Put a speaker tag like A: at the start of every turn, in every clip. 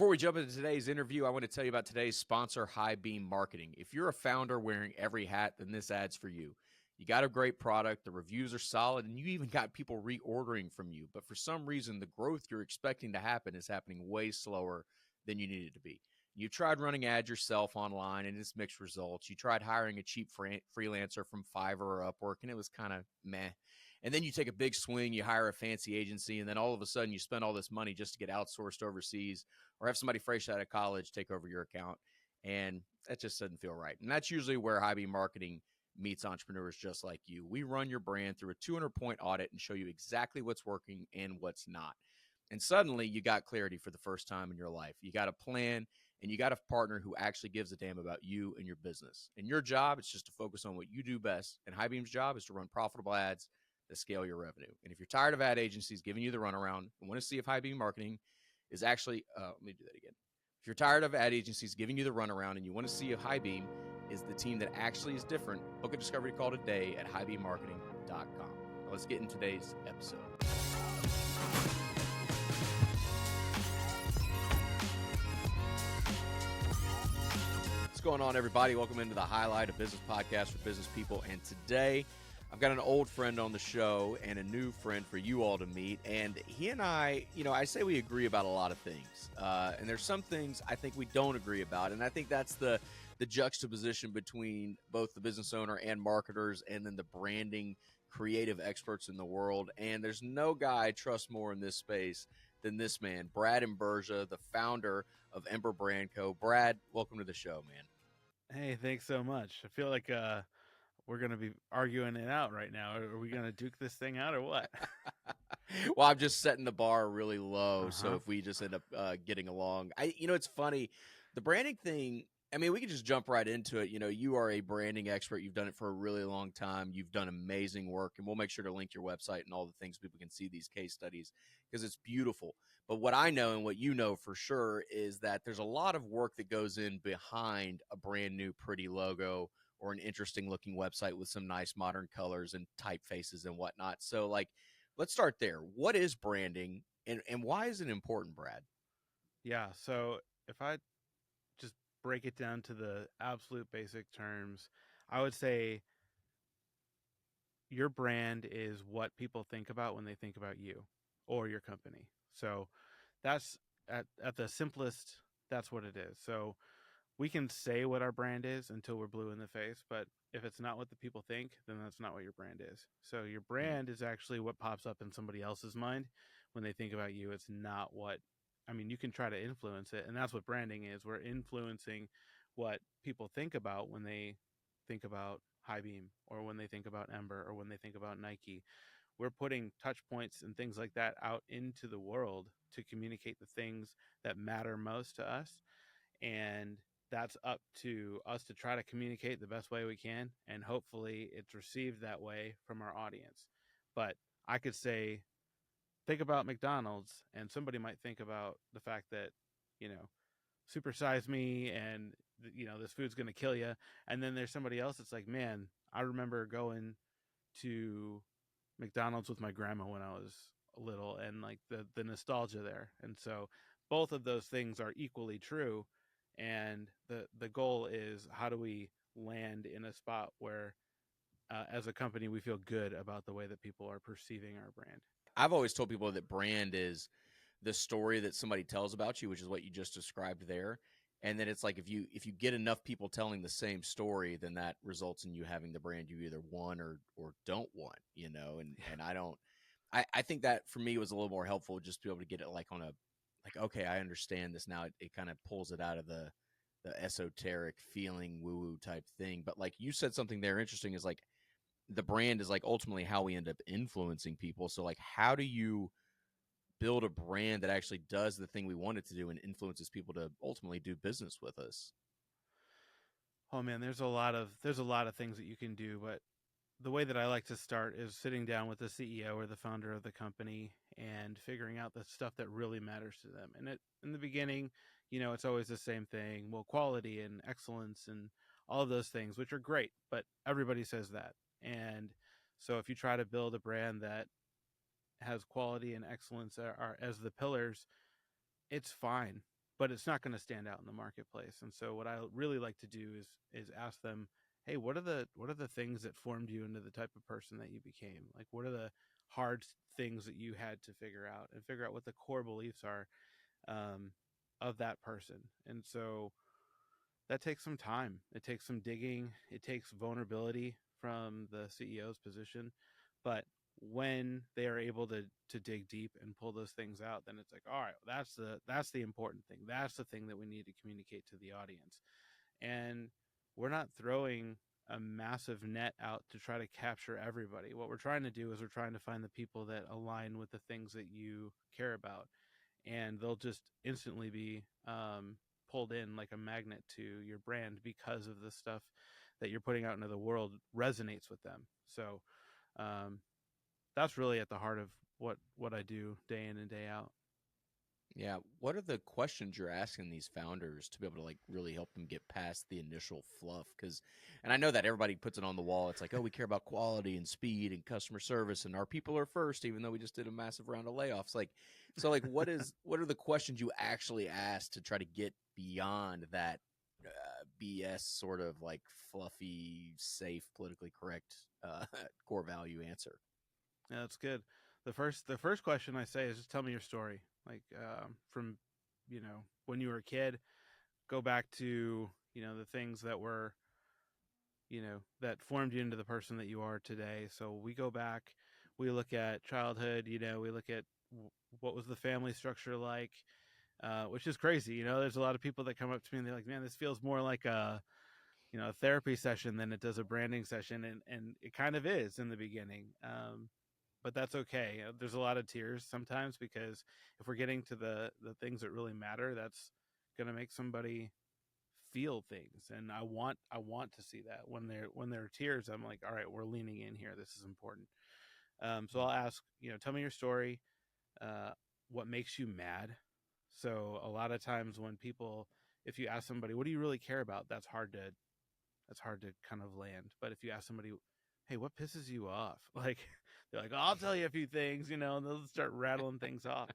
A: Before we jump into today's interview, I want to tell you about today's sponsor, High Beam Marketing. If you're a founder wearing every hat, then this ad's for you. You got a great product, the reviews are solid, and you even got people reordering from you. But for some reason, the growth you're expecting to happen is happening way slower than you need it to be. You tried running ads yourself online and it's mixed results. You tried hiring a cheap freelancer from Fiverr or Upwork and it was kind of meh. And then you take a big swing, you hire a fancy agency, and then all of a sudden you spend all this money just to get outsourced overseas or have somebody fresh out of college take over your account. And that just doesn't feel right. And that's usually where High Beam Marketing meets entrepreneurs just like you. We run your brand through a 200-point audit and show you exactly what's working and what's not. And suddenly you got clarity for the first time in your life. You got a plan and you got a partner who actually gives a damn about you and your business. And your job is just to focus on what you do best. And High Beam's job is to run profitable ads that scale your revenue. And if you're tired of ad agencies giving you the runaround and want to see if High Beam Marketing is actually, let me do that again. If you're tired of ad agencies giving you the runaround and you want to see if High Beam is the team that actually is different, book a discovery call today at highbeammarketing.com. Now let's get into today's episode. What's going on, everybody? Welcome into the Highlight, a business podcast for business people. And today I've got an old friend on the show and a new friend for you all to meet. And he and I, I say we agree about a lot of things. And there's some things I think we don't agree about. And I think that's the juxtaposition between both the business owner and marketers and then the branding creative experts in the world. And there's no guy I trust more in this space than this man, Brad Imburgia, the founder of Ember Brand Co. Brad, welcome to the show, man.
B: Hey, thanks so much. I feel like we're going to be arguing it out right now. Are we going to duke this thing out or what?
A: Well, I'm just setting the bar really low. So if we just end up getting along, it's funny. The branding thing, I mean, we can just jump right into it. You are a branding expert. You've done it for a really long time. You've done amazing work, and we'll make sure to link your website and all the things people can see these case studies because it's beautiful. But what I know and what you know for sure is that there's a lot of work that goes in behind a brand new pretty logo or an interesting looking website with some nice modern colors and typefaces and whatnot. So let's start there. What is branding and why is it important, Brad?
B: Yeah. So if I just break it down to the absolute basic terms, I would say your brand is what people think about when they think about you or your company. So that's at the simplest, that's what it is. So we can say what our brand is until we're blue in the face, but if it's not what the people think, then that's not what your brand is. So your brand is actually what pops up in somebody else's mind when they think about you. It's not what, you can try to influence it, and that's what branding is. We're influencing what people think about when they think about High Beam or when they think about Ember or when they think about Nike. We're putting touch points and things like that out into the world to communicate the things that matter most to us. And that's up to us to try to communicate the best way we can. And hopefully it's received that way from our audience. But I could say, think about McDonald's, and somebody might think about the fact that, supersize me and, this food's going to kill you. And then there's somebody else that's like, man, I remember going to McDonald's with my grandma when I was little, and like the nostalgia there. And so both of those things are equally true. And the goal is, how do we land in a spot where as a company we feel good about the way that people are perceiving our brand.
A: I've always told people that brand is the story that somebody tells about you, which is what you just described there. And then it's like if you get enough people telling the same story, then that results in you having the brand you either want or don't want, and I think that for me was a little more helpful just to be able to get it okay, I understand this now. It kind of pulls it out of the esoteric feeling woo-woo type thing. But like you said something there interesting is like the brand is like ultimately how we end up influencing people. So like how do you build a brand that actually does the thing we want it to do and influences people to ultimately do business with us?
B: Oh man, there's a lot of things that you can do, but the way that I like to start is sitting down with the CEO or the founder of the company and figuring out the stuff that really matters to them. And in the beginning, it's always the same thing. Well, quality and excellence and all of those things, which are great, but everybody says that. And so if you try to build a brand that has quality and excellence are as the pillars, it's fine. but it's not going to stand out in the marketplace. And so what I really like to do is ask them, hey, what are the things that formed you into the type of person that you became? Like, what are the hard things that you had to figure out, and figure out what the core beliefs are, um, of that person. And so that takes some time. It takes some digging. It takes vulnerability from the CEO's position. But when they are able to dig deep and pull those things out, then it's like, all right, that's the important thing. That's the thing that we need to communicate to the audience. And we're not throwing a massive net out to try to capture everybody. What we're trying to do is we're trying to find the people that align with the things that you care about, and they'll just instantly be pulled in like a magnet to your brand because of the stuff that you're putting out into the world resonates with them. So um, that's really at the heart of what I do day in and day out.
A: Yeah. What are the questions you're asking these founders to be able to like really help them get past the initial fluff? Because, and I know that everybody puts it on the wall. It's like, oh, we care about quality and speed and customer service, and our people are first, even though we just did a massive round of layoffs. Like, so like, what are the questions you actually ask to try to get beyond that BS sort of like fluffy, safe, politically correct core value answer?
B: Yeah, that's good. The first question I say is just tell me your story, like from when you were a kid. Go back to the things that were that formed you into the person that you are today. So we go back, we look at childhood, we look at what was the family structure like, which is crazy. There's a lot of people that come up to me and they're like, man, this feels more like a therapy session than it does a branding session. And it kind of is in the beginning. But that's okay. There's a lot of tears sometimes, because if we're getting to the things that really matter, that's going to make somebody feel things. And I want to see that when there are tears. I'm like, all right, we're leaning in here, this is important. So I'll ask, tell me your story. uh, what makes you mad? So a lot of times when people, if you ask somebody, what do you really care about, that's hard to kind of land. But if you ask somebody, hey, what pisses you off, like, they're like, oh, I'll tell you a few things, and they'll start rattling things off.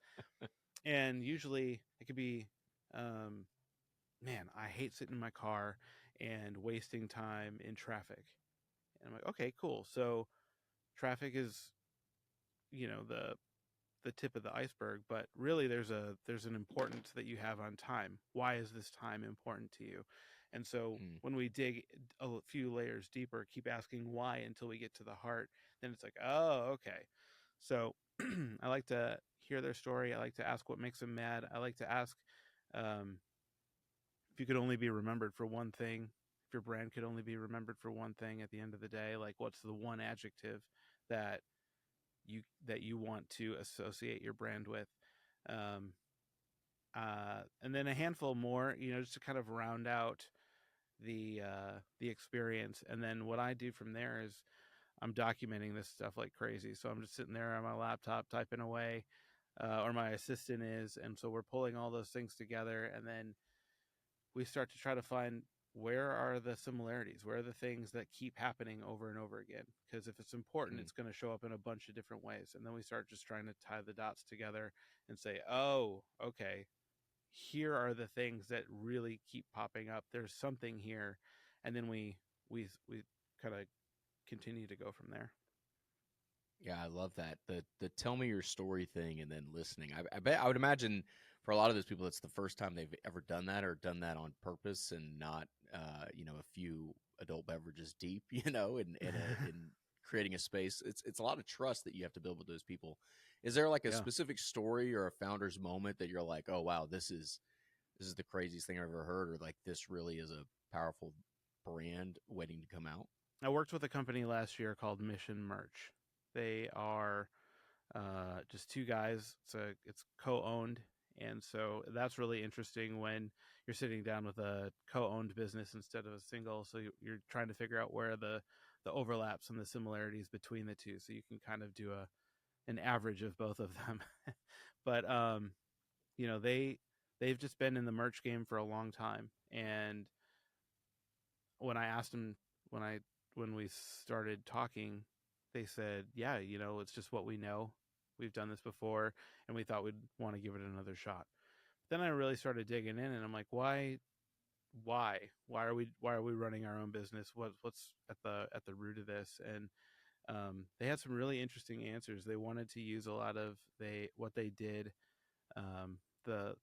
B: And usually it could be, um, man, I hate sitting in my car and wasting time in traffic. And I'm like, okay, cool. So traffic is, the tip of the iceberg, but really there's an importance that you have on time. Why is this time important to you? And so
A: Mm.
B: when we dig a few layers deeper, keep asking why until we get to the heart, then it's like, oh, okay. So I like to hear their story. I like to ask what makes them mad. I like to ask, um, if you could only be remembered for one thing, if your brand could only be remembered for one thing at the end of the day, like, what's the one adjective that you want to associate your brand with? um, and then a handful more, just to kind of round out the experience. And then what I do from there is I'm documenting this stuff like crazy. So I'm just sitting there on my laptop typing away, or my assistant is, and so we're pulling all those things together, and then we start to try to find, where are the similarities, where are the things that keep happening over and over again, because if it's important,
A: Mm.
B: it's going to show up in a bunch of different ways. And then we start just trying to tie the dots together and say, oh, okay, here are the things that really keep popping up, there's something here. And then we kind of continue to go from there.
A: Yeah, I love that. The tell me your story thing and then listening. I bet I would imagine for a lot of those people, it's the first time they've ever done that or done that on purpose and not, a few adult beverages deep, in creating a space. It's a lot of trust that you have to build with those people. Is there like a
B: Yeah,
A: specific story or a founder's moment that you're like, oh wow, this is the craziest thing I've ever heard, or like this really is a powerful brand waiting to come out?
B: I worked with a company last year called Mission Merch. They are just two guys. It's co-owned, and so that's really interesting when you're sitting down with a co-owned business instead of a single. So you're trying to figure out where the overlaps and the similarities between the two, so you can kind of do an average of both of them. But you know they they've just been in the merch game for a long time, and when I asked them, when I when we started talking, they said, "Yeah, it's just what we know. We've done this before, and we thought we'd want to give it another shot." then I really started digging in, and I'm like, why are we running our own business? What's at the root of this? And they had some really interesting answers. They wanted to use a lot of what they did, um, the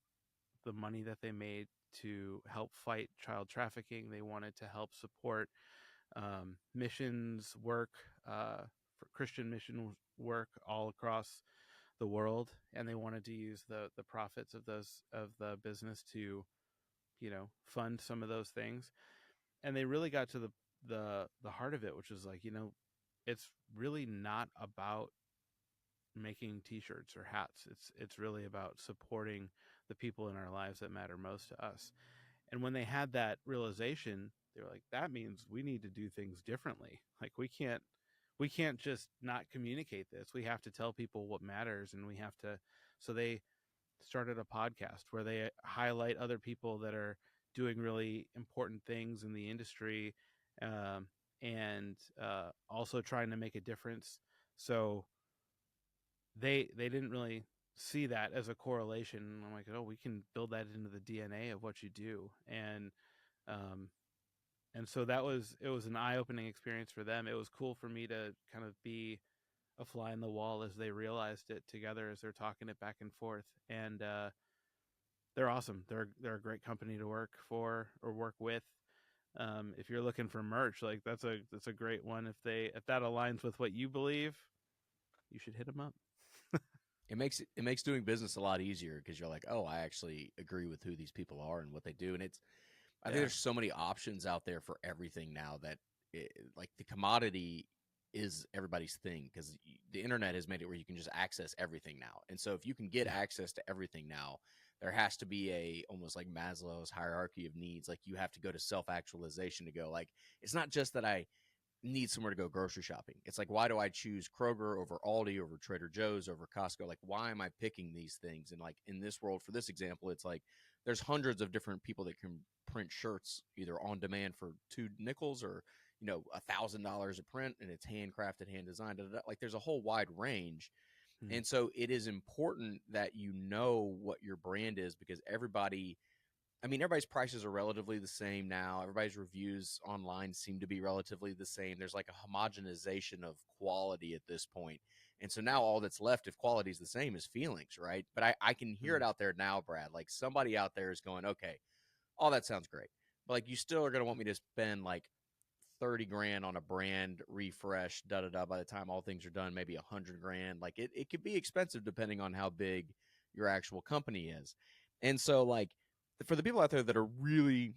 B: money that they made to help fight child trafficking. They wanted to help support missions work, for Christian mission work all across the world, and they wanted to use the profits of the business to, fund some of those things. And they really got to the heart of it, which is like, it's really not about making t-shirts or hats. It's really about supporting the people in our lives that matter most to us. And when they had that realization, they were like, that means we need to do things differently. Like, we can't just not communicate this. We have to tell people what matters, and we have to. So they started a podcast where they highlight other people that are doing really important things in the industry, um, and also trying to make a difference. So they didn't really see that as a correlation. I'm like, oh, we can build that into the DNA of what you do. Um, and so it was an eye-opening experience for them. It was cool for me to kind of be a fly in the wall as they realized it together, as they're talking it back and forth. And they're awesome. They're a great company to work for or work with. If you're looking for merch, like that's a great one. If that aligns with what you believe, you should hit them up.
A: It makes doing business a lot easier because you're like, oh, I actually agree with who these people are and what they do, and I think
B: Yeah.
A: there's so many options out there for everything now that like the commodity is everybody's thing because the internet has made it where you can just access everything now. And so if you can get
B: Yeah.
A: access to everything now, there has to be a almost like Maslow's hierarchy of needs. Like you have to go to self actualization to go like it's not just that I need somewhere to go grocery shopping. It's like, why do I choose Kroger over Aldi, over Trader Joe's, over Costco? Like, why am I picking these things? And like in this world, for this example, it's like there's hundreds of different people that can print shirts either on demand for $2 or $1,000 a print, and it's handcrafted, hand designed. Da, da, da. Like there's a whole wide range,
B: Hmm.
A: and so it is important that you know what your brand is because everybody's prices are relatively the same now. Everybody's reviews online seem to be relatively the same. There's like a homogenization of quality at this point. And so now all that's left, if quality is the same, is feelings, right? But I can hear
B: Hmm.
A: it out there now, Brad. Like somebody out there is going, okay, all that sounds great. But like you still are going to want me to spend like 30 grand on a brand refresh, da da da. By the time all things are done, maybe 100 grand. Like it could be expensive depending on how big your actual company is. And so, like, for the people out there that are really,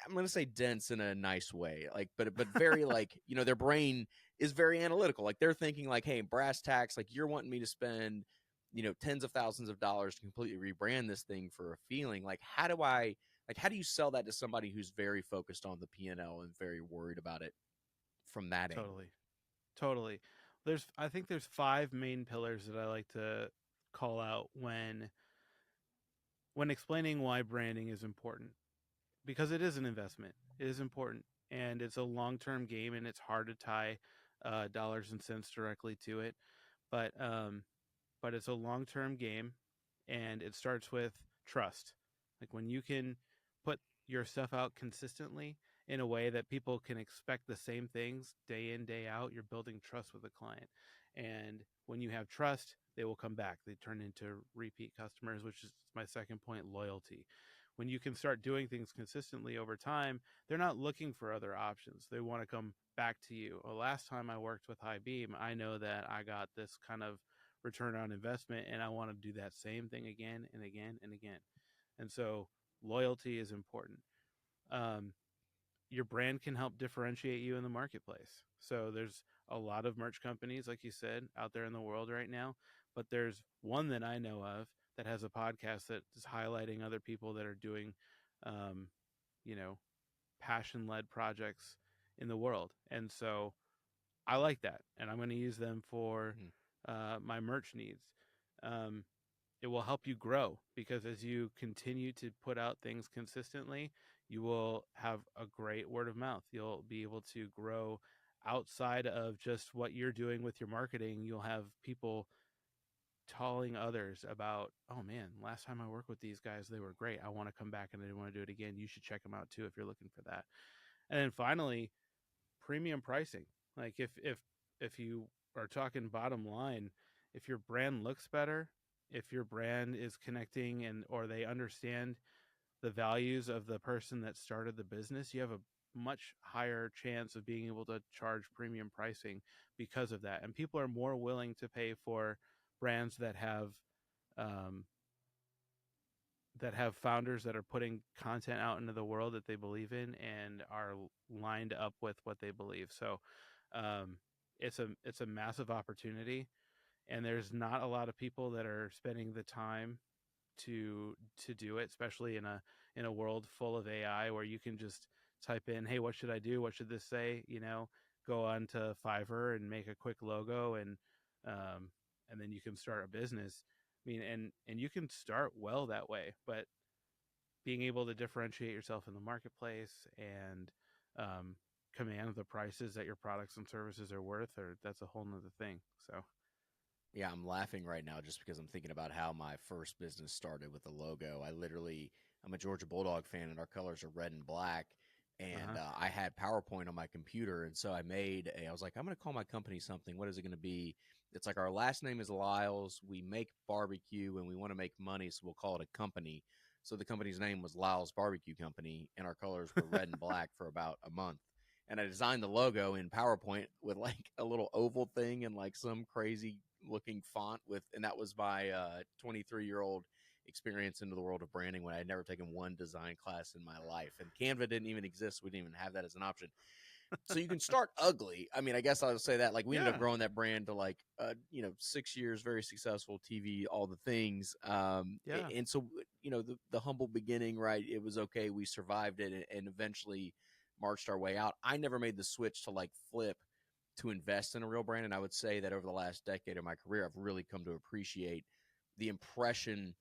A: I'm going to say dense in a nice way, like, but very like, their brain is very analytical. Like they're thinking like, hey, brass tacks, like you're wanting me to spend, tens of thousands of dollars to completely rebrand this thing for a feeling. Like how do you sell that to somebody who's very focused on the P&L and very worried about it from that angle?
B: Totally. Totally. I think there's five main pillars that I like to call out when explaining why branding is important, because it is an investment. It is important, and it's a long-term game, and it's hard to tie dollars and cents directly to it. But but it's a long-term game, and it starts with trust. Like when you can put your stuff out consistently in a way that people can expect the same things day in, day out, you're building trust with a client. And when you have trust, they will come back. They turn into repeat customers, which is my second point, loyalty. When you can start doing things consistently over time, they're not looking for other options. They want to come back to you. Well, last time I worked with High Beam, I know that I got this kind of return on investment, and I want to do that same thing again and again and again. And so loyalty is important. Um, your brand can help differentiate you in the marketplace. So there's a lot of merch companies, like you said, out there in the world right now, but there's one that I know of that has a podcast that is highlighting other people that are doing, um, you know, passion led projects in the world. And so I like that, and I'm going to use them for
A: Mhm.
B: my merch needs. Um, it will help you grow because as you continue to put out things consistently, you will have a great word of mouth. You'll be able to grow outside of just what you're doing with your marketing. You'll have people telling others about, oh man, last time I worked with these guys, they were great. I want to come back and I want to do it again. You should check them out too if you're looking for that. And then finally, premium pricing. Like if you are talking bottom line, if your brand looks better, if your brand is connecting and or they understand the values of the person that started the business, you have a much higher chance of being able to charge premium pricing because of that. And people are more willing to pay for brands um, that have founders that are putting content out into the world that they believe in and are lined up with what they believe. So um, it's a massive opportunity, and there's not a lot of people that are spending the time to do it, especially in a world full of AI where you can just type in, "Hey, what should I do? What should this say?" Go on to Fiverr and make a quick logo, um, and then you can start a business. I mean, and you can start well that way, but being able to differentiate yourself in the marketplace and um, command the prices that your products and services are worth, or that's a whole nother thing. So,
A: Yeah, I'm laughing right now just because I'm thinking about how my first business started with the logo. I'm a Georgia Bulldog fan, and our colors are red and black. And
B: uh-huh.
A: I had PowerPoint on my computer, and so I was like, I'm going to call my company something. What is it going to be? It's like our last name is Lyles. We make barbecue, and we want to make money, so we'll call it a company. So the company's name was Lyles Barbecue Company, and our colors were red and black for about a month. And I designed the logo in PowerPoint with like a little oval thing and like some crazy looking font and that was my 23-year-old experience into the world of branding when I had never taken one design class in my life, and Canva didn't even exist. We didn't even have that as an option. So you can start ugly. I mean, I guess I'll say that. Like, we ended up
B: Yeah,
A: growing that brand to like 6 years, very successful TV, all the things.
B: yeah.
A: And so the humble beginning, right? It was okay. We survived it, and eventually marched our way out. I never made the switch to like flip to invest in a real brand. And I would say that over the last decade of my career, I've really come to appreciate the impression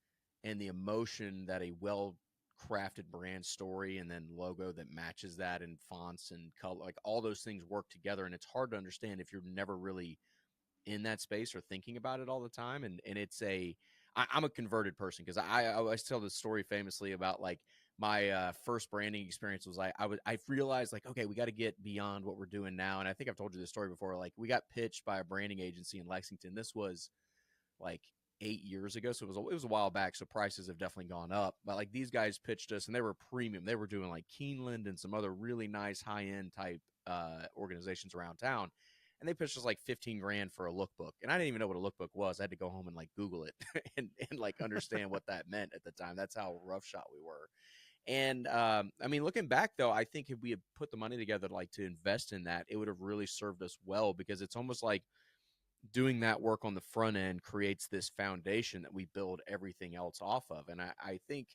A: and the emotion that a well crafted brand story and then logo that matches that in fonts and color, like all those things work together. And it's hard to understand if you're never really in that space or thinking about it all the time. And I'm a converted person because I always tell this story famously about like my first branding experience was like I realized like, okay, we got to get beyond what we're doing now. And I think I've told you this story before. Like, we got pitched by a branding agency in Lexington. This was like 8 years ago, so it was a while back. So prices have definitely gone up. But like, these guys pitched us, and they were premium. They were doing like Keeneland and some other really nice high end type organizations around town, and they pitched us like 15 grand for a lookbook. And I didn't even know what a lookbook was. I had to go home and like Google it and like understand what that meant at the time. That's how roughshod we were. And I mean, looking back though, I think if we had put the money together like to invest in that, it would have really served us well, because it's almost like doing that work on the front end creates this foundation that we build everything else off of. And I think,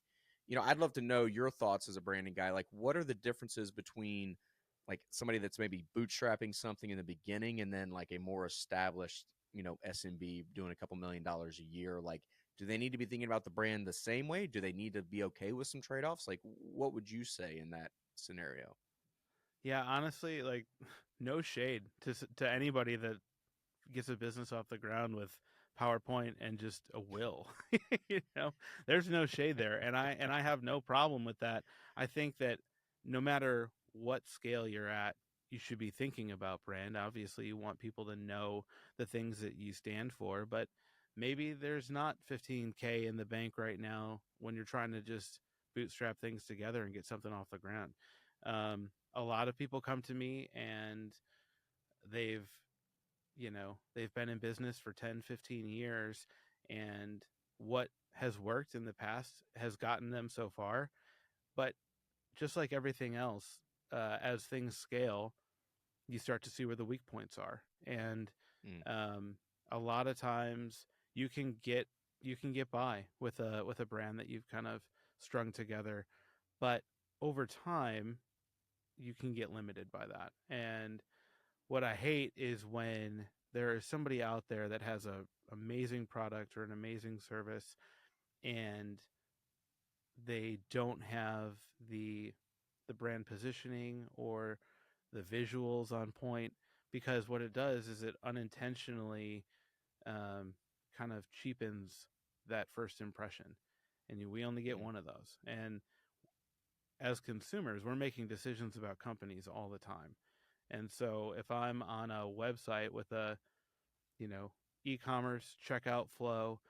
A: I'd love to know your thoughts as a branding guy. Like, what are the differences between like somebody that's maybe bootstrapping something in the beginning and then like a more established, SMB doing a couple $1 million a year? Like, do they need to be thinking about the brand the same way? Do they need to be okay with some trade-offs? Like, what would you say in that scenario?
B: Yeah, honestly, like no shade to anybody that gets a business off the ground with PowerPoint and just a will. you know, there's no shade there, and I have no problem with that. I think that no matter what scale you're at, you should be thinking about brand. Obviously, you want people to know the things that you stand for, but maybe there's not 15K in the bank right now when you're trying to just bootstrap things together and get something off the ground. A lot of people come to me and they've they've been in business for 10, 15 years, and what has worked in the past has gotten them so far. But just like everything else, as things scale, you start to see where the weak points are. And
A: Mm.
B: um, a lot of times you can get by with a brand that you've kind of strung together, but over time you can get limited by that. And what I hate is when there is somebody out there that has a amazing product or an amazing service, and they don't have the brand positioning or the visuals on point, because what it does is it unintentionally um, kind of cheapens that first impression. And we only get
A: Mm.
B: one of those. And as consumers, we're making decisions about companies all the time. And so if I'm on a website with a, you know, e-commerce checkout flow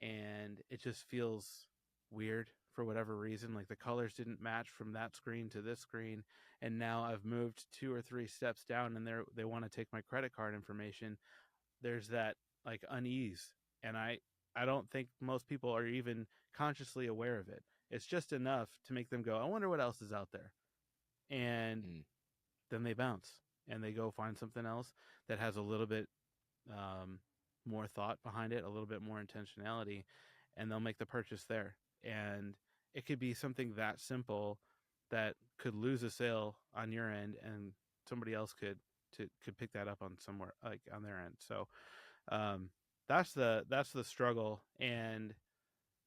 B: and it just feels weird for whatever reason, like the colors didn't match from that screen to this screen, and now I've moved 2 or 3 steps down and they want to take my credit card information, there's that like unease. And I don't think most people are even consciously aware of it. It's just enough to make them go, I wonder what else is out there. And
A: Mm.
B: then they bounce and they go find something else that has a little bit um, more thought behind it, a little bit more intentionality, and they'll make the purchase there. And it could be something that simple that could lose a sale on your end, and somebody else could pick that up on somewhere like on their end. So um, that's the struggle. And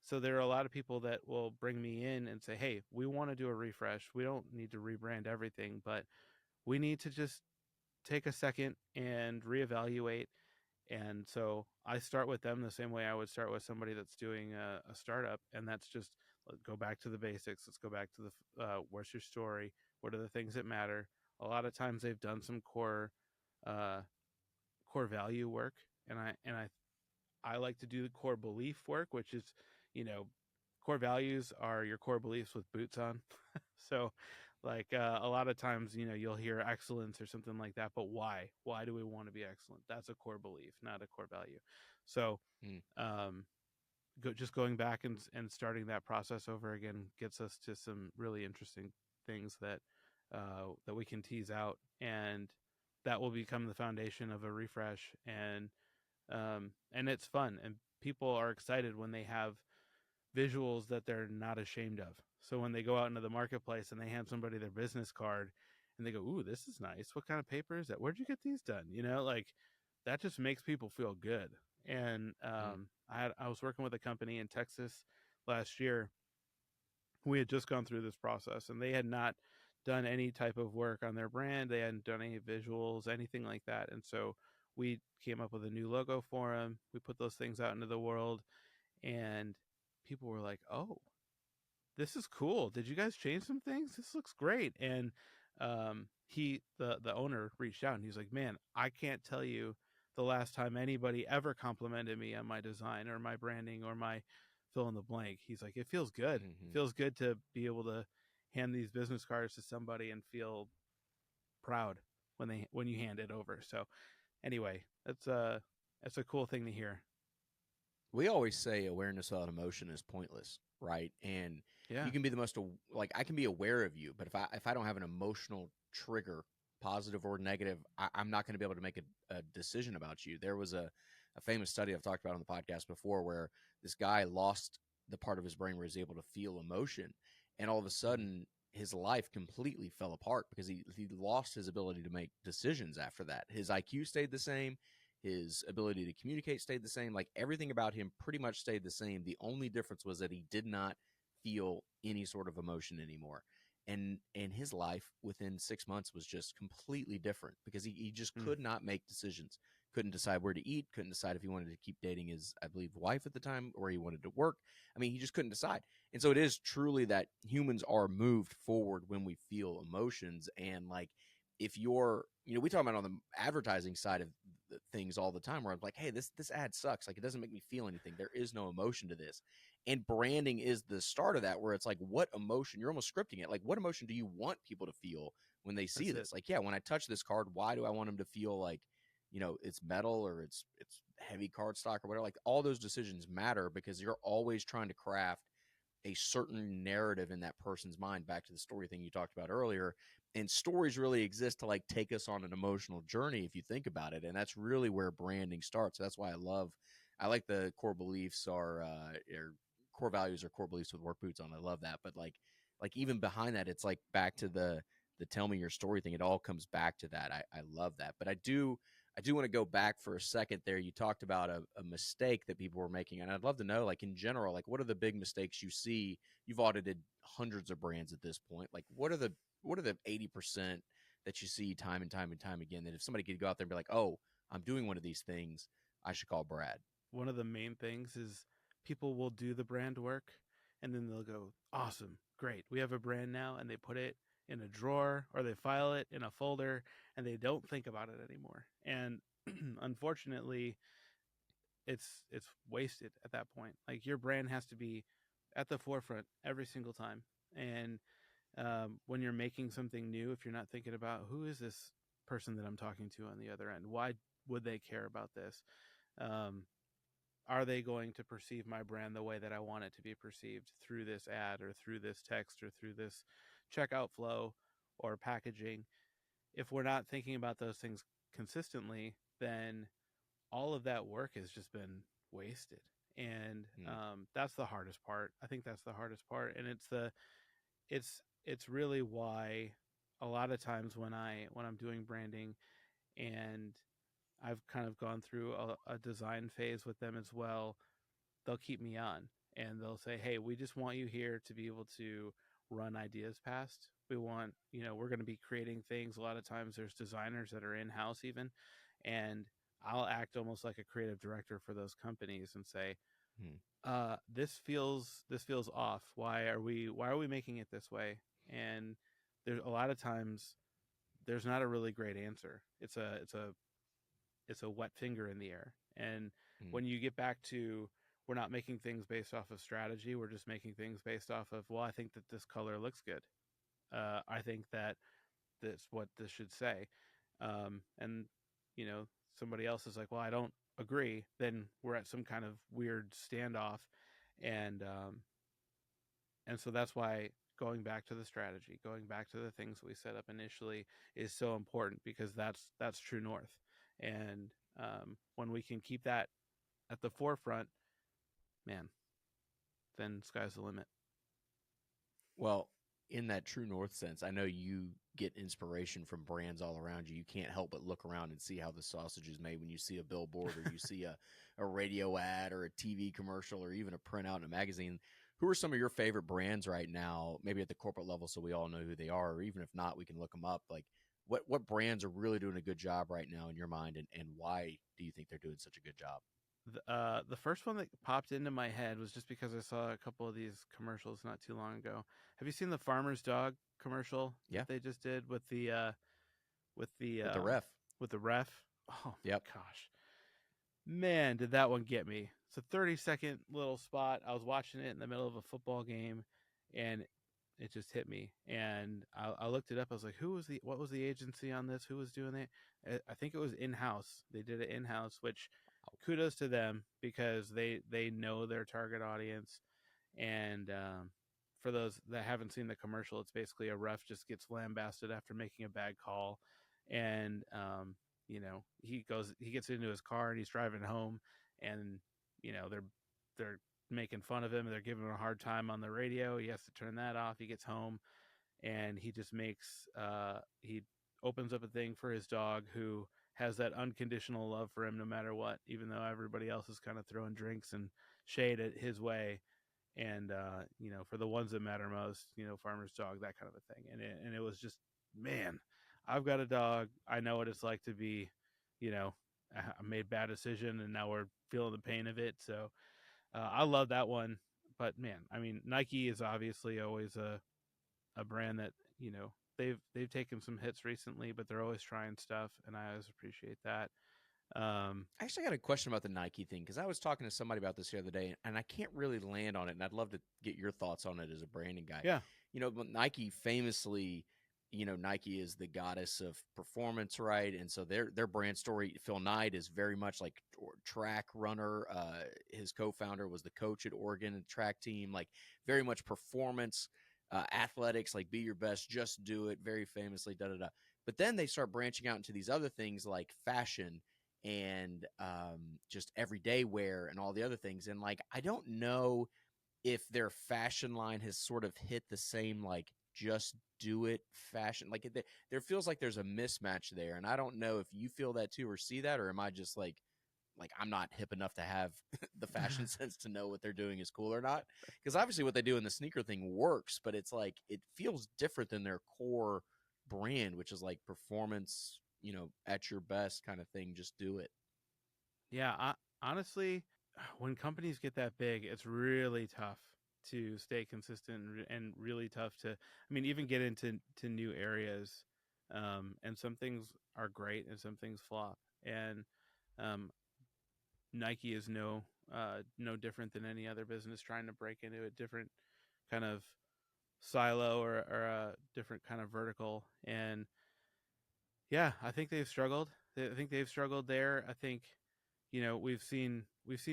B: so there are a lot of people that will bring me in and say, "Hey, we want to do a refresh. We don't need to rebrand everything, but we need to just take a second and reevaluate." And so I start with them the same way I would start with somebody that's doing a startup, and that's just go back to the basics. Let's go back to the what's your story? What are the things that matter? A lot of times they've done some uh, core value work, and I like to do the core belief work, which is, you know, core values are your core beliefs with boots on. So, like a lot of times, you'll hear excellence or something like that, but why? Why do we want to be excellent? That's a core belief, not a core value. So,
A: Mm.
B: um, just going back and starting that process over again gets us to some really interesting things that we can tease out, and that will become the foundation of a refresh. And it's fun, and people are excited when they have visuals that they're not ashamed of. So when they go out into the marketplace and they hand somebody their business card and they go, "Ooh, this is nice. What kind of paper is that? Where'd you get these done?" Like that just makes people feel good. And
A: Mm.
B: I was working with a company in Texas last year. We had just gone through this process, and they had not done any type of work on their brand. They hadn't done any visuals, anything like that. And so we came up with a new logo for them. We put those things out into the world, and people were like, "Oh, this is cool. Did you guys change some things? This looks great." And the owner reached out and he's like, "Man, I can't tell you the last time anybody ever complimented me on my design or my branding or my fill in the blank." He's like, "It feels good. It
A: Hmm.
B: feels good to be able to hand these business cards to somebody and feel proud when you hand it over." So anyway, that's a cool thing to hear.
A: We always say awareness without emotion is pointless, right? And
B: Yeah.
A: you can be the most like I can be aware of you, but if I don't have an emotional trigger, positive or negative, I'm not going to be able to make a decision about you. There was a famous study I've talked about on the podcast before where this guy lost the part of his brain where he's able to feel emotion, and all of a
B: Mm.
A: sudden his life completely fell apart because he lost his ability to make decisions after that. His IQ stayed the same, his ability to communicate stayed the same. Like everything about him pretty much stayed the same. The only difference was that he did not feel any sort of emotion anymore. And his life within 6 months was just completely different because he just
B: Mm.
A: could not make decisions. Couldn't decide where to eat, couldn't decide if he wanted to keep dating his, I believe, wife at the time, or he wanted to work. I mean, he just couldn't decide. And so it is truly that humans are moved forward when we feel emotions. And like, if you're, we talk about on the advertising side of things all the time where I'm like, hey, this ad sucks. Like, it doesn't make me feel anything. There is no emotion to this. And branding is the start of that, where it's like, what emotion? You're almost scripting it. Like, what emotion do you want people to feel when they see
B: That's it.
A: this? Like, yeah, when I touch this card, why do I want them to feel like, it's metal or it's heavy cardstock or whatever? Like, all those decisions matter because you're always trying to craft a certain narrative in that person's mind, back to the story thing you talked about earlier. And stories really exist to like take us on an emotional journey if you think about it, and that's really where branding starts. So that's why I like the core beliefs are or core values or core beliefs with work boots on. I love that. But like even behind that, it's like back to the tell me your story thing. It all comes back to that. I love that. But I do want to go back for a second there. You talked about a mistake that people were making, and I'd love to know, like in general, like what are the big mistakes you see? You've audited hundreds of brands at this point. Like what are the 80% that you see time and time and time again, that if somebody could go out there and be like, oh, I'm doing one of these things, I should call Brad?
B: one of the main things is people will do the brand work and then they'll go, awesome, great, we have a brand now, and they put it in a drawer or they file it in a folder and they don't think about it anymore. And unfortunately, it's wasted at that point. Like, your brand has to be at the forefront every single time. And when you're making something new, if you're not thinking about who is this person that I'm talking to on the other end, why would they care about this? Um, are they going to perceive my brand the way that I want it to be perceived through this ad or through this text or through this checkout flow or packaging? If we're not thinking about those things consistently, then all of that work has just been wasted. And
A: Hmm.
B: that's the hardest part. I think that's the hardest part, and it's really why a lot of times when I'm doing branding and I've kind of gone through a design phase with them as well, they'll keep me on and they'll say, hey, we just want you here to be able to run ideas past. We want, we're going to be creating things. A lot of times there's designers that are in house even, and I'll act almost like a creative director for those companies and say,
A: Hmm.
B: this feels off. Why are we making it this way? And there's a lot of times there's not a really great answer. It's a wet finger in the air. And
A: Hmm.
B: when you get back to, we're not making things based off of strategy, we're just making things based off of, well, I think that this color looks good. I think that that's what this should say. And you know, somebody else is like, well, I don't agree. Then we're at some kind of weird standoff, and so that's why going back to the strategy, going back to the things we set up initially is so important, because that's true north. And when we can keep that at the forefront, man, then sky's the limit.
A: Well, in that true north sense, I know you get inspiration from brands all around you. You can't help but look around and see how the sausage is made when you see a billboard or you see a radio ad or a TV commercial or even a printout in a magazine. Who are some of your favorite brands right now, maybe at the corporate level so we all know who they are, or even if not, we can look them up. Like, what brands are really doing a good job right now in your mind, and why do you think they're doing such a good job?
B: The first one that popped into my head was just because I saw a couple of these commercials not too long ago. Have you seen the Farmer's Dog commercial
A: Yeah,
B: that they just did with the
A: with the ref.
B: with the ref? Oh
A: Yep.
B: my gosh, man, did that one get me? It's a 30-second little spot. I was watching it in the middle of a football game, and it just hit me. And I looked it up. I was like, what was the agency on this? Who was doing it? I think it was in house. They did it in house, which kudos to them, because they know their target audience. And for those that haven't seen the commercial, it's basically a ref just gets lambasted after making a bad call, and he gets into his car and he's driving home, and they're making fun of him and they're giving him a hard time on the radio. He has to turn that off. He gets home and he just he opens up a thing for his dog, who has that unconditional love for him no matter what, even though everybody else is kind of throwing drinks and shade at his way. And for the ones that matter most, farmer's dog, that kind of a thing. And it was just, man, I've got a dog. I know what it's like to be, you know I made bad decision and now we're feeling the pain of it. So I love that one. But man, I mean, Nike is obviously always a brand that, they've taken some hits recently, but they're always trying stuff, and I always appreciate that.
A: I actually got a question about the Nike thing, because I was talking to somebody about this the other day, and I can't really land on it, and I'd love to get your thoughts on it as a branding guy.
B: Yeah.
A: Nike famously, Nike is the goddess of performance, right? And so their brand story, Phil Knight, is very much like track runner. His co-founder was the coach at Oregon track team, like very much performance, athletics, like be your best, just do it, very famously, da da da. But then they start branching out into these other things like fashion and just everyday wear and all the other things. And like, I don't know if their fashion line has sort of hit the same, like, just do it fashion. Like, there feels like there's a mismatch there. And I don't know if you feel that too or see that, or am I just like I'm not hip enough to have the fashion sense to know what they're doing is cool or not. Because obviously what they do in the sneaker thing works, but it's like it feels different than their core brand, which is like performance, at your best kind of thing. Just do it.
B: Yeah, honestly, when companies get that big, it's really tough to stay consistent and really tough to, I mean, even get into new areas. And some things are great and some things flop. And um, Nike is no different than any other business trying to break into a different kind of silo or a different kind of vertical. And yeah, I think they've struggled. I think they've struggled there. I think, we've seen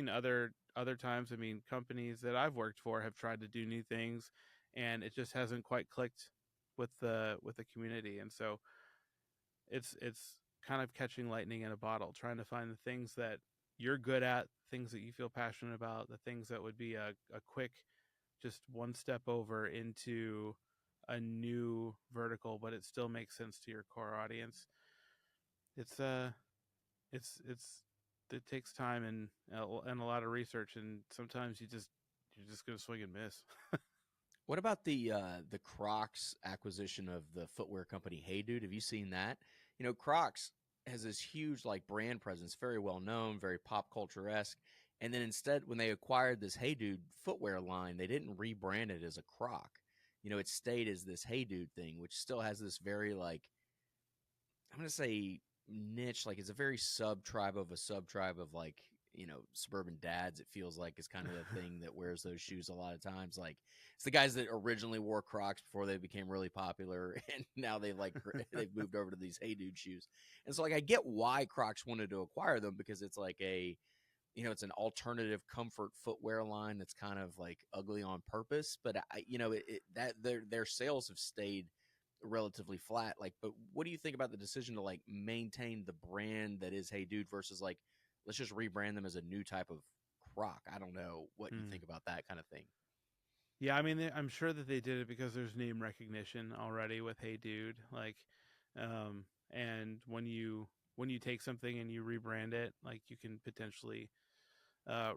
B: other times. I mean, companies that I've worked for have tried to do new things, and it just hasn't quite clicked with the community. And so it's kind of catching lightning in a bottle, trying to find the things that you're good at, things that you feel passionate about, the things that would be a quick, just one step over into a new vertical, but it still makes sense to your core audience. It's it's it takes time and a lot of research, and sometimes you're just gonna swing and miss.
A: What about the Crocs acquisition of the footwear company Hey Dude? Have you seen that? You know, Crocs has this huge like brand presence, very well known, very pop culture esque. And then instead, when they acquired this Hey Dude footwear line, they didn't rebrand it as a Croc. You know, it stayed as this Hey Dude thing, which still has this very like I'm gonna say niche, like it's a very sub tribe of a sub tribe of like suburban dads. It feels like is kind of the thing that wears those shoes a lot of times. Like it's the guys that originally wore Crocs before they became really popular, and now they've moved over to these Hey Dude shoes. And so like I get why Crocs wanted to acquire them because it's like it's an alternative comfort footwear line that's kind of like ugly on purpose, but that their sales have stayed relatively flat. Like, but what do you think about the decision to like maintain the brand that is Hey Dude versus like let's just rebrand them as a new type of Croc? I don't know what you
B: Hmm.
A: think about that kind of thing.
B: Yeah, I mean, I'm sure that they did it because there's name recognition already with Hey Dude. Like, and when you take something and you rebrand it, like you can potentially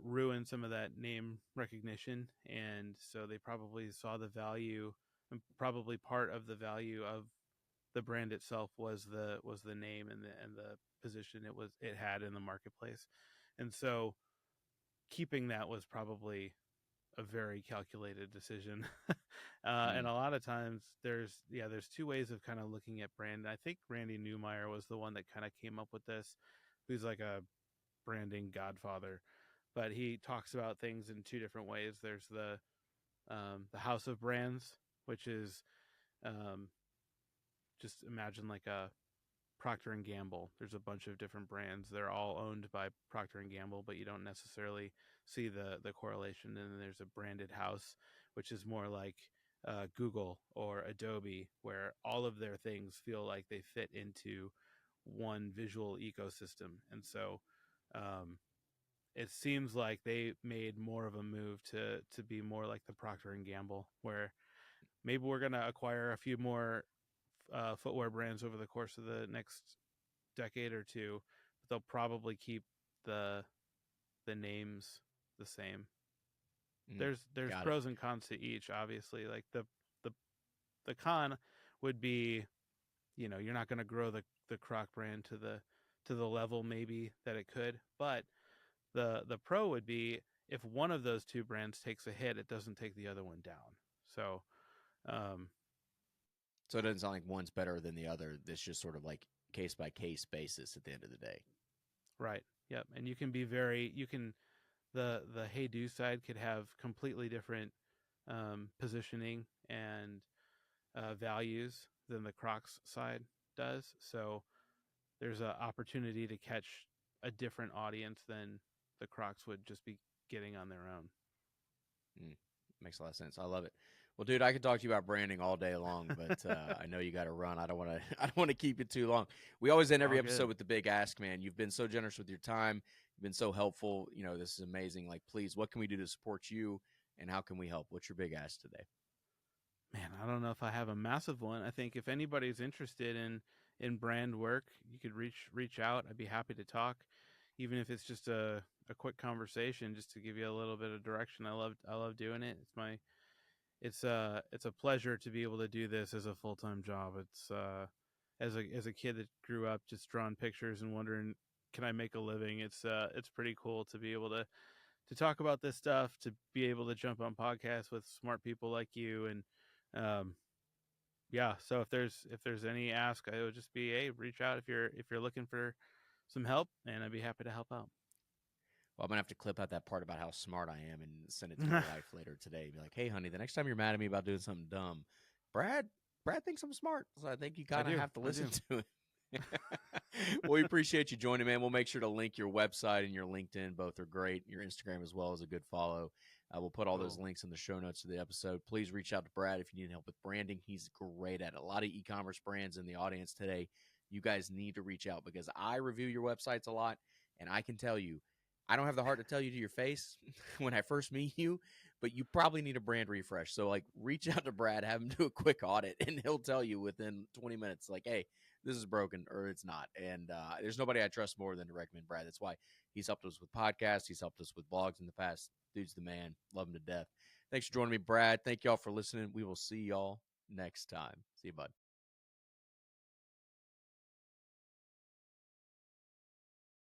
B: ruin some of that name recognition. And so they probably saw the value, and probably part of the value of the brand itself was the name and the position it had in the marketplace. And so keeping that was probably a very calculated decision. And
A: Mm.
B: a lot of times there's two ways of kind of looking at brand. And I think Randy Newmeyer was the one that kind of came up with this, who's like a branding godfather. But he talks about things in two different ways. There's the house of brands, which is um, just imagine like a Procter and Gamble. There's a bunch of different brands. They're all owned by Procter and Gamble, but you don't necessarily see the correlation. And then there's a branded house, which is more like Google or Adobe, where all of their things feel like they fit into one visual ecosystem. And so um, it seems like they made more of a move to be more like the Procter and Gamble, where maybe we're going to acquire a few more footwear brands over the course of the next decade or two, but they'll probably keep the the names the same.
A: Mm.
B: There's
A: Got it.
B: pros and cons to each, obviously. Like the the con would be, you're not going to grow the Croc brand to the level maybe that it could, but the pro would be if one of those two brands takes a hit, it doesn't take the other one down. So um,
A: So it doesn't sound like one's better than the other. This just sort of like case by case basis at the end of the day.
B: right, yep, and the Hey Do side could have completely different positioning and values than the Crocs side does. So there's an opportunity to catch a different audience than the Crocs would just be getting on their own.
A: Mm. Makes a lot of sense. I love it. Well, dude, I could talk to you about branding all day long, but I know you got to run. I don't want to. I don't want to keep it too long. We always end every
B: All
A: episode
B: good.
A: with the big ask, man. You've been so generous with your time. You've been so helpful. You know, this is amazing. Like, please, what can we do to support you, and how can we help? What's your big ask today?
B: Man, I don't know if I have a massive one. I think if anybody's interested in brand work, you could reach out. I'd be happy to talk, even if it's just a quick conversation, just to give you a little bit of direction. I love doing it. It's a pleasure to be able to do this as a full-time job. It's as a kid that grew up just drawing pictures and wondering, can I make a living? It's pretty cool to be able to talk about this stuff, to be able to jump on podcasts with smart people like you. And yeah, so if there's any ask, I would just be, hey, reach out if you're looking for some help, and I'd be happy to help out.
A: Well, I'm gonna have to clip out that part about how smart I am and send it to my wife later today. Be like, "Hey, honey, the next time you're mad at me about doing something dumb, Brad, Brad thinks I'm smart, so I think you kind of have to listen to it." Well, we appreciate you joining, man. We'll make sure to link your website and your LinkedIn. Both are great. Your Instagram as well is a good follow. We'll put all those links in the show notes of the episode. Please reach out to Brad if you need help with branding. He's great at it. A lot of e-commerce brands in the audience today. You guys need to reach out because I review your websites a lot, and I can tell you, I don't have the heart to tell you to your face when I first meet you, but you probably need a brand refresh. So, like, reach out to Brad, have him do a quick audit, and he'll tell you within 20 minutes, like, hey, this is broken or it's not. And there's nobody I trust more than to recommend Brad. That's why he's helped us with podcasts. He's helped us with blogs in the past. Dude's the man. Love him to death. Thanks for joining me, Brad. Thank y'all for listening. We will see y'all next time. See you, bud.